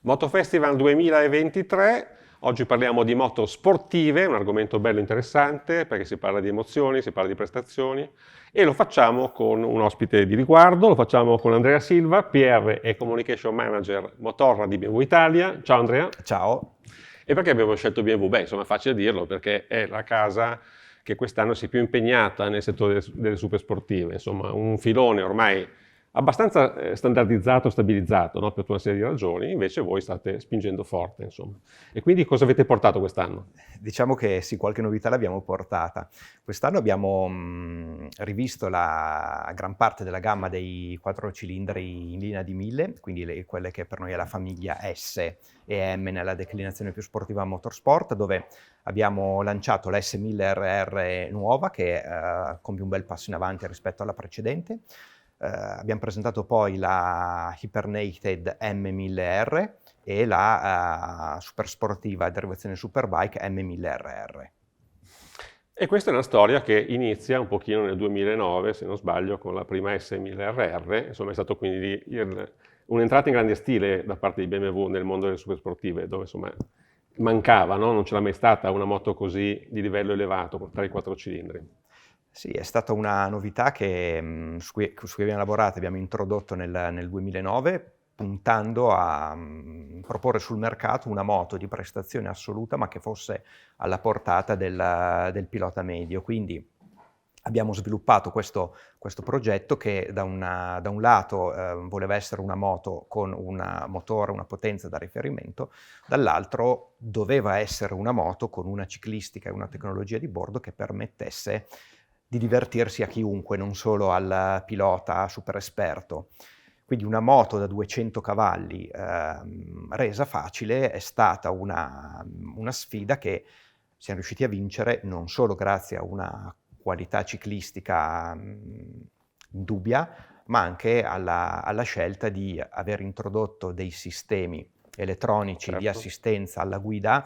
Moto Festival 2023, oggi parliamo di moto sportive, un argomento bello interessante perché si parla di emozioni, si parla di prestazioni e lo facciamo con un ospite di riguardo, lo facciamo con Andrea Silva, PR e Communication Manager Motorra di BMW Italia. Ciao Andrea. Ciao. E perché abbiamo scelto BMW? Beh, insomma è facile dirlo perché è la casa che quest'anno si è più impegnata nel settore delle super sportive, insomma un filone ormai abbastanza standardizzato, stabilizzato, no? Per tutta una serie di ragioni, invece voi state spingendo forte, insomma. E quindi cosa avete portato quest'anno? Diciamo che sì, qualche novità l'abbiamo portata. Quest'anno abbiamo rivisto la gran parte della gamma dei 4 cilindri in linea di 1000, quindi quelle che per noi è la famiglia S e M nella declinazione più sportiva motorsport, dove abbiamo lanciato la S1000RR nuova che compie un bel passo in avanti rispetto alla precedente. Abbiamo presentato poi la Hypernaked M1000R e la super sportiva derivazione Superbike M1000RR. E questa è una storia che inizia un pochino nel 2009, se non sbaglio, con la prima S1000RR, insomma è stato quindi un'entrata in grande stile da parte di BMW nel mondo delle supersportive, dove insomma mancava, no? Non c'era mai stata una moto così di livello elevato, tra i 4 cilindri. Sì, è stata una novità su cui abbiamo lavorato, abbiamo introdotto nel 2009, puntando a proporre sul mercato una moto di prestazione assoluta, ma che fosse alla portata del pilota medio. Quindi abbiamo sviluppato questo progetto che da un lato voleva essere una moto con un motore, una potenza da riferimento, dall'altro doveva essere una moto con una ciclistica e una tecnologia di bordo che permettesse di divertirsi a chiunque, non solo al pilota super esperto. Quindi una moto da 200 cavalli resa facile è stata una sfida che siamo riusciti a vincere non solo grazie a una qualità ciclistica indubbia, ma anche alla scelta di aver introdotto dei sistemi elettronici di Certo. assistenza alla guida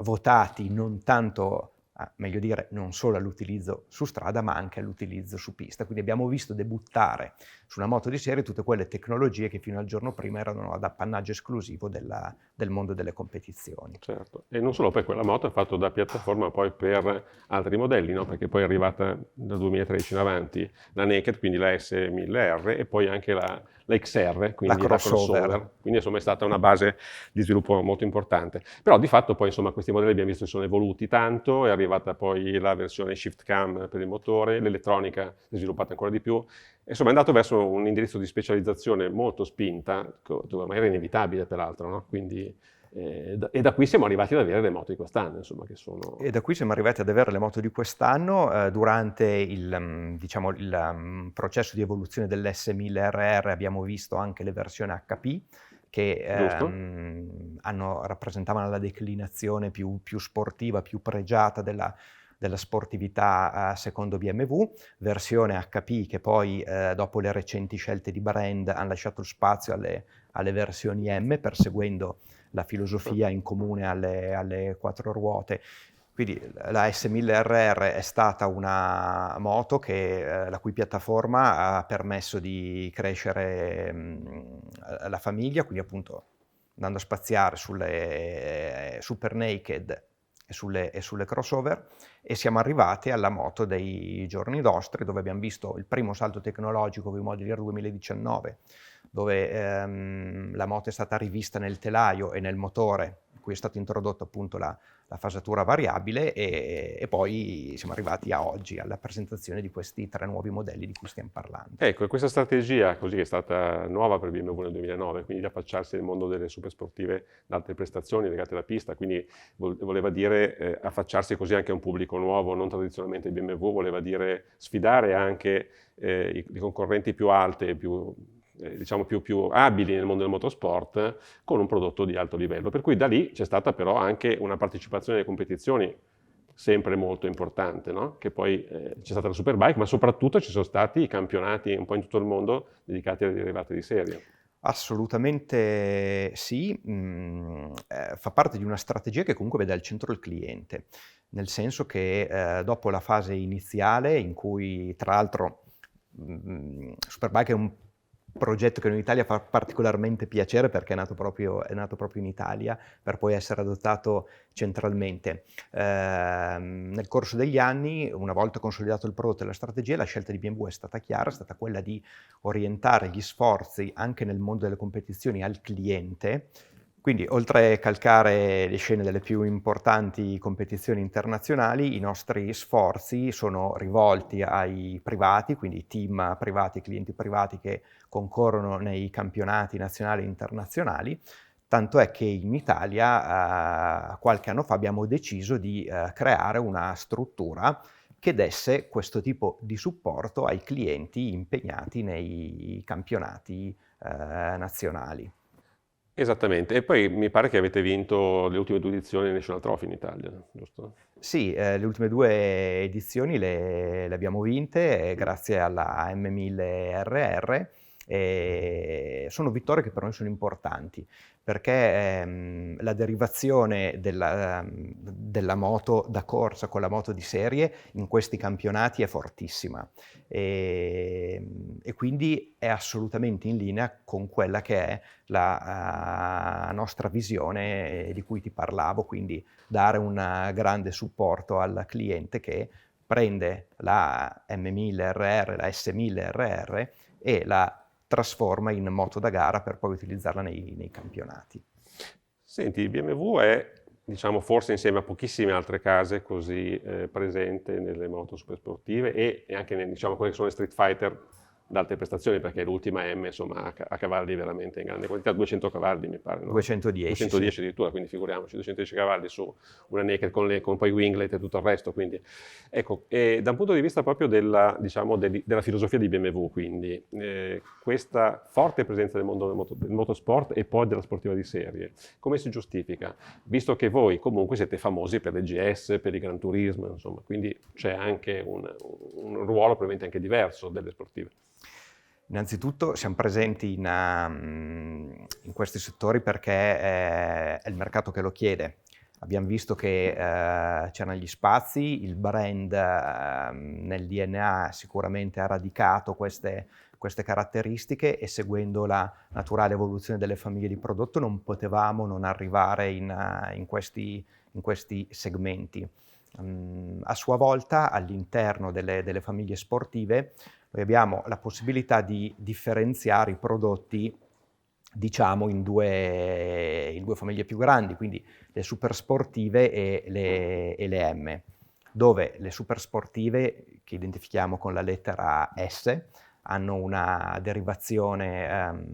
votati non tanto, meglio dire, non solo all'utilizzo su strada, ma anche all'utilizzo su pista. Quindi abbiamo visto debuttare su una moto di serie tutte quelle tecnologie che fino al giorno prima erano ad appannaggio esclusivo del mondo delle competizioni. Certo, e non solo, poi quella moto è fatta da piattaforma poi per altri modelli, no? Perché poi è arrivata dal 2013 in avanti la Naked, quindi la S1000R, e poi anche la XR, La quindi la crossover. quindi insomma è stata una base di sviluppo molto importante. Però di fatto poi insomma questi modelli abbiamo visto che sono evoluti tanto, è arrivata poi la versione Shift Cam per il motore, l'elettronica si è sviluppata ancora di più, insomma è andato verso un indirizzo di specializzazione molto spinta, che ormai era inevitabile peraltro, no? Quindi e da qui siamo arrivati ad avere le moto di quest'anno, insomma, che sono... E da qui siamo arrivati ad avere le moto di quest'anno. Durante diciamo, il processo di evoluzione dell'S1000RR abbiamo visto anche le versioni HP che Giusto? rappresentavano la declinazione più sportiva, più pregiata della sportività secondo BMW, versione HP che poi dopo le recenti scelte di brand hanno lasciato spazio alle versioni M, perseguendo la filosofia in comune alle 4 ruote. Quindi la S1000RR è stata una moto la cui piattaforma ha permesso di crescere la famiglia, quindi appunto andando a spaziare sulle Super Naked e sulle crossover, e siamo arrivati alla moto dei giorni nostri, dove abbiamo visto il primo salto tecnologico con i Model Year 2019, dove la moto è stata rivista nel telaio e nel motore, in cui è stata introdotta appunto la fasatura variabile, e poi siamo arrivati a oggi, alla presentazione di questi 3 nuovi modelli di cui stiamo parlando. Ecco, e questa strategia così è stata nuova per BMW nel 2009, quindi di affacciarsi nel mondo delle super sportive da altre prestazioni legate alla pista, quindi voleva dire affacciarsi così anche a un pubblico nuovo, non tradizionalmente BMW, voleva dire sfidare anche i concorrenti più alte, diciamo più abili nel mondo del motorsport con un prodotto di alto livello. Per cui da lì c'è stata però anche una partecipazione alle competizioni sempre molto importante, no? Che poi c'è stata la Superbike, ma soprattutto ci sono stati i campionati un po' in tutto il mondo dedicati alle derivate di serie. Assolutamente sì, fa parte di una strategia che comunque vede al centro il cliente, nel senso che dopo la fase iniziale in cui tra l'altro Superbike è un progetto che in Italia fa particolarmente piacere perché è nato proprio in Italia per poi essere adottato centralmente. Nel corso degli anni, una volta consolidato il prodotto e la strategia, la scelta di BMW è stata chiara, è stata quella di orientare gli sforzi anche nel mondo delle competizioni al cliente. Quindi, oltre a calcare le scene delle più importanti competizioni internazionali, i nostri sforzi sono rivolti ai privati, quindi team privati, clienti privati che concorrono nei campionati nazionali e internazionali, tanto è che in Italia, qualche anno fa, abbiamo deciso di creare una struttura che desse questo tipo di supporto ai clienti impegnati nei campionati nazionali. Esattamente, e poi mi pare che avete vinto le ultime 2 edizioni del National Trophy in Italia, giusto? Sì, le ultime 2 edizioni le abbiamo vinte grazie alla M1000RR, sono vittorie che per noi sono importanti, perché la derivazione della moto da corsa con la moto di serie in questi campionati è fortissima, e quindi è assolutamente in linea con quella che è la nostra visione di cui ti parlavo, quindi dare un grande supporto al cliente che prende la M1000RR, la S1000RR e la trasforma in moto da gara per poi utilizzarla nei campionati. Senti, BMW è, diciamo, forse insieme a pochissime altre case così presente nelle moto supersportive e anche diciamo, quelle che sono le Street Fighter d'alte prestazioni, perché l'ultima M, insomma, ha cavalli veramente in grande quantità, 200 cavalli mi pare, no? 210, 210 sì. addirittura, quindi figuriamoci, 210 cavalli su una naked con poi winglet e tutto il resto, quindi ecco, da un punto di vista proprio della, diciamo, della filosofia di BMW, quindi questa forte presenza del mondo del motorsport e poi della sportiva di serie, come si giustifica? Visto che voi comunque siete famosi per le GS, per il Gran Turismo, insomma, quindi c'è anche un ruolo probabilmente anche diverso delle sportive. Innanzitutto siamo presenti in questi settori perché è il mercato che lo chiede. Abbiamo visto che c'erano gli spazi, il brand nel DNA sicuramente ha radicato queste caratteristiche e seguendo la naturale evoluzione delle famiglie di prodotto non potevamo non arrivare in questi segmenti. A sua volta all'interno delle famiglie sportive noi abbiamo la possibilità di differenziare i prodotti, diciamo, in due famiglie più grandi, quindi le super sportive e le M, dove le super sportive, che identifichiamo con la lettera S, hanno una derivazione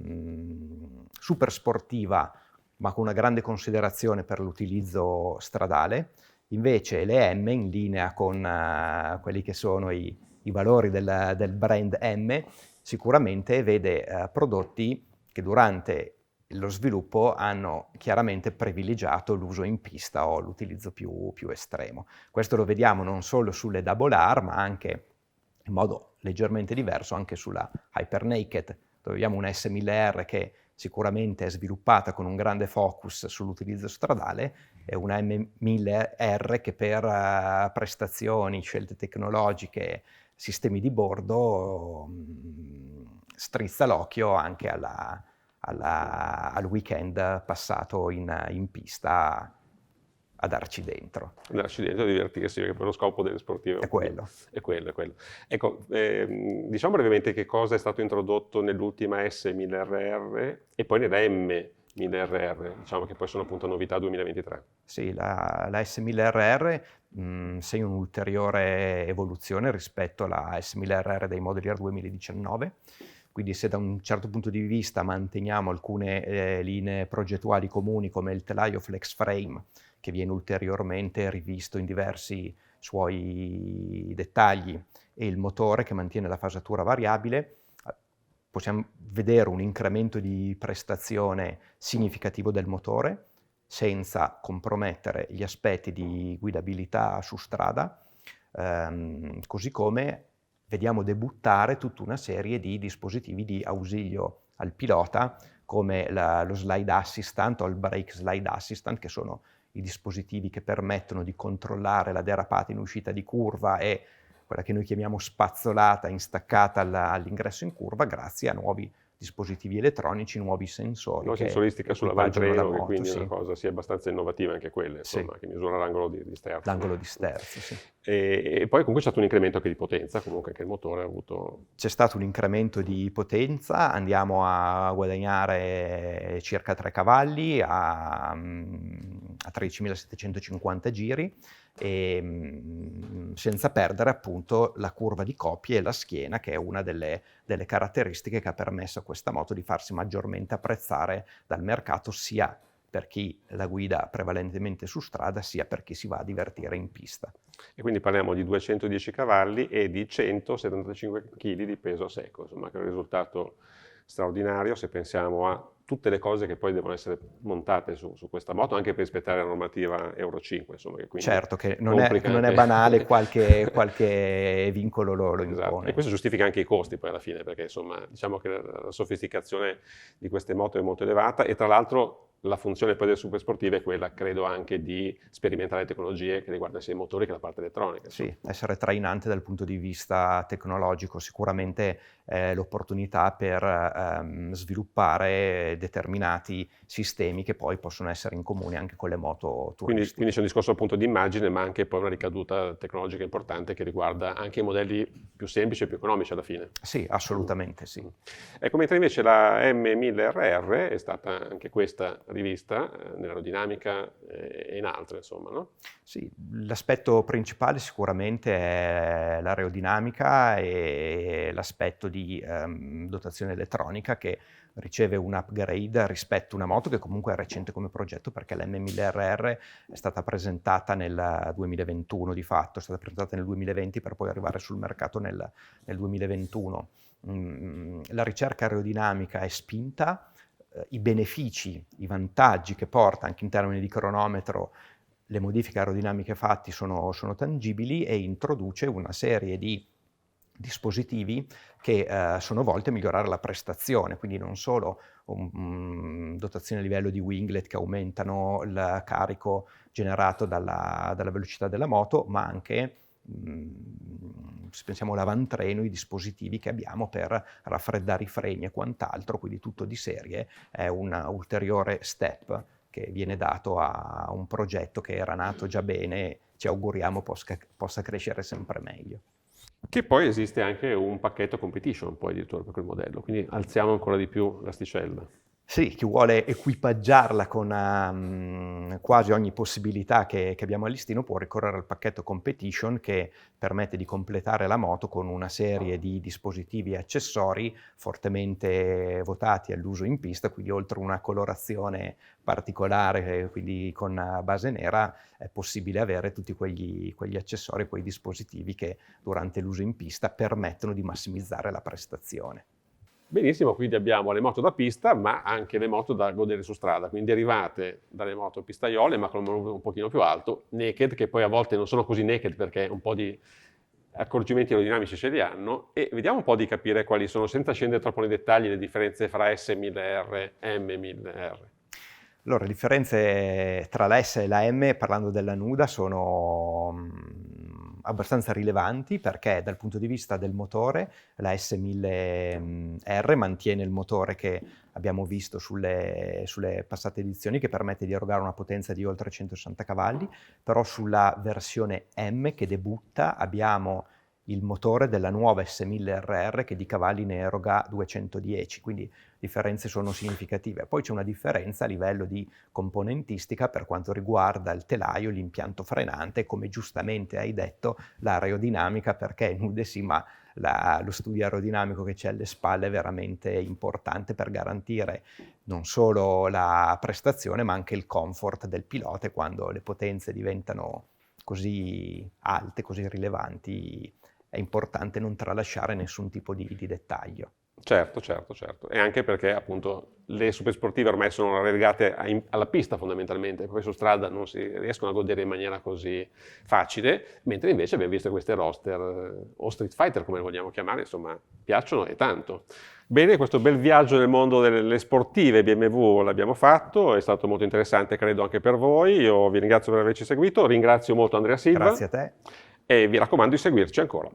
super sportiva, ma con una grande considerazione per l'utilizzo stradale. Invece le M, in linea con quelli che sono i valori del brand M, sicuramente vede prodotti che durante lo sviluppo hanno chiaramente privilegiato l'uso in pista o l'utilizzo più estremo. Questo lo vediamo non solo sulle Double R, ma anche in modo leggermente diverso anche sulla Hyper Naked, dove abbiamo una S1000R che sicuramente è sviluppata con un grande focus sull'utilizzo stradale e una M1000R che per prestazioni, scelte tecnologiche, sistemi di bordo strizza l'occhio anche al weekend passato in pista a darci dentro. Andarci dentro e divertirsi, perché poi lo scopo delle sportive È quello. È quello, è quello. Ecco, diciamo brevemente che cosa è stato introdotto nell'ultima S1000RR e poi nella M1000RR, diciamo che poi sono appunto novità 2023. Sì, la S1000RR segna un'ulteriore evoluzione rispetto alla S1000RR dei Model Year 2019, quindi se da un certo punto di vista manteniamo alcune linee progettuali comuni come il telaio flex frame, che viene ulteriormente rivisto in diversi suoi dettagli, e il motore che mantiene la fasatura variabile, possiamo vedere un incremento di prestazione significativo del motore, senza compromettere gli aspetti di guidabilità su strada, così come vediamo debuttare tutta una serie di dispositivi di ausilio al pilota, come lo slide assistant o il brake slide assistant, che sono i dispositivi che permettono di controllare la derapata in uscita di curva e quella che noi chiamiamo spazzolata instaccata all'ingresso in curva, grazie a nuovi dispositivi elettronici, nuovi sensori. Nuova sensoristica sull'avantreno, che quindi è sì. una cosa sia abbastanza innovativa anche quella, insomma, che misura l'angolo di sterzo. L'angolo di sterzo, sì. E poi comunque c'è stato un incremento anche di potenza, comunque anche il motore ha avuto... C'è stato un incremento di potenza, andiamo a guadagnare circa 3 cavalli a 13.750 giri, senza perdere appunto la curva di coppie e la schiena, che è una delle caratteristiche che ha permesso a questa moto di farsi maggiormente apprezzare dal mercato, sia per chi la guida prevalentemente su strada, sia per chi si va a divertire in pista. E quindi parliamo di 210 cavalli e di 175 kg di peso a secco, insomma, che è un risultato straordinario se pensiamo a tutte le cose che poi devono essere montate su questa moto, anche per rispettare la normativa Euro 5, insomma. Che certo, che non è banale, qualche vincolo lo esatto. impone. E questo giustifica anche i costi poi alla fine, perché insomma diciamo che la sofisticazione di queste moto è molto elevata e tra l'altro la funzione poi delle supersportive è quella, credo, anche di sperimentare tecnologie che riguardano sia i motori che la parte elettronica. Sì, essere trainante dal punto di vista tecnologico, sicuramente l'opportunità per sviluppare determinati sistemi che poi possono essere in comune anche con le moto turistiche. Quindi c'è un discorso appunto di immagine, ma anche poi una ricaduta tecnologica importante che riguarda anche i modelli più semplici e più economici alla fine. Sì, assolutamente sì. Ecco, mentre invece la M1000RR è stata anche questa rivista nell'aerodinamica e in altre, insomma, no? Sì, l'aspetto principale sicuramente è l'aerodinamica e l'aspetto di dotazione elettronica, che riceve un upgrade rispetto a una moto che comunque è recente come progetto, perché l'M1000RR è stata presentata nel 2021 di fatto, è stata presentata nel 2020 per poi arrivare sul mercato nel 2021. La ricerca aerodinamica è spinta, i benefici, i vantaggi che porta anche in termini di cronometro, le modifiche aerodinamiche fatte sono tangibili, e introduce una serie di dispositivi che sono volti a migliorare la prestazione, quindi non solo dotazioni a livello di winglet che aumentano il carico generato dalla velocità della moto, ma anche se pensiamo all'avantreno, i dispositivi che abbiamo per raffreddare i freni e quant'altro, quindi tutto di serie, è un ulteriore step che viene dato a un progetto che era nato già bene e ci auguriamo possa crescere sempre meglio. Che poi esiste anche un pacchetto competition poi addirittura per quel modello, quindi alziamo ancora di più l'asticella. Sì, chi vuole equipaggiarla con quasi ogni possibilità che abbiamo a listino può ricorrere al pacchetto competition, che permette di completare la moto con una serie di dispositivi e accessori fortemente votati all'uso in pista, quindi oltre una colorazione particolare, quindi con base nera, è possibile avere tutti quegli accessori, quei dispositivi che durante l'uso in pista permettono di massimizzare la prestazione. Benissimo, quindi abbiamo le moto da pista, ma anche le moto da godere su strada, quindi derivate dalle moto pistaiole, ma con un manubrio un pochino più alto, naked, che poi a volte non sono così naked perché un po' di accorgimenti aerodinamici ce li hanno, e vediamo un po' di capire quali sono, senza scendere troppo nei dettagli, le differenze fra S1000R e M1000R. Allora, le differenze tra la S e la M, parlando della Nuda, sono abbastanza rilevanti, perché dal punto di vista del motore la S1000R mantiene il motore che abbiamo visto sulle passate edizioni, che permette di erogare una potenza di oltre 160 cavalli, però sulla versione M che debutta abbiamo il motore della nuova S1000RR che di cavalli ne eroga 210, quindi differenze sono significative. Poi c'è una differenza a livello di componentistica per quanto riguarda il telaio, l'impianto frenante, come giustamente hai detto, l'aerodinamica, perché nude sì, ma lo studio aerodinamico che c'è alle spalle è veramente importante per garantire non solo la prestazione ma anche il comfort del pilota, e quando le potenze diventano così alte, così rilevanti, è importante non tralasciare nessun tipo di dettaglio. Certo. E anche perché appunto le supersportive ormai sono relegate alla pista fondamentalmente, poi su strada non si riescono a godere in maniera così facile, mentre invece abbiamo visto queste roadster o street fighter, come le vogliamo chiamare, insomma, piacciono e tanto. Bene, questo bel viaggio nel mondo delle sportive BMW l'abbiamo fatto, è stato molto interessante, credo anche per voi. Io vi ringrazio per averci seguito, ringrazio molto Andrea Silva. Grazie a te. E vi raccomando di seguirci ancora.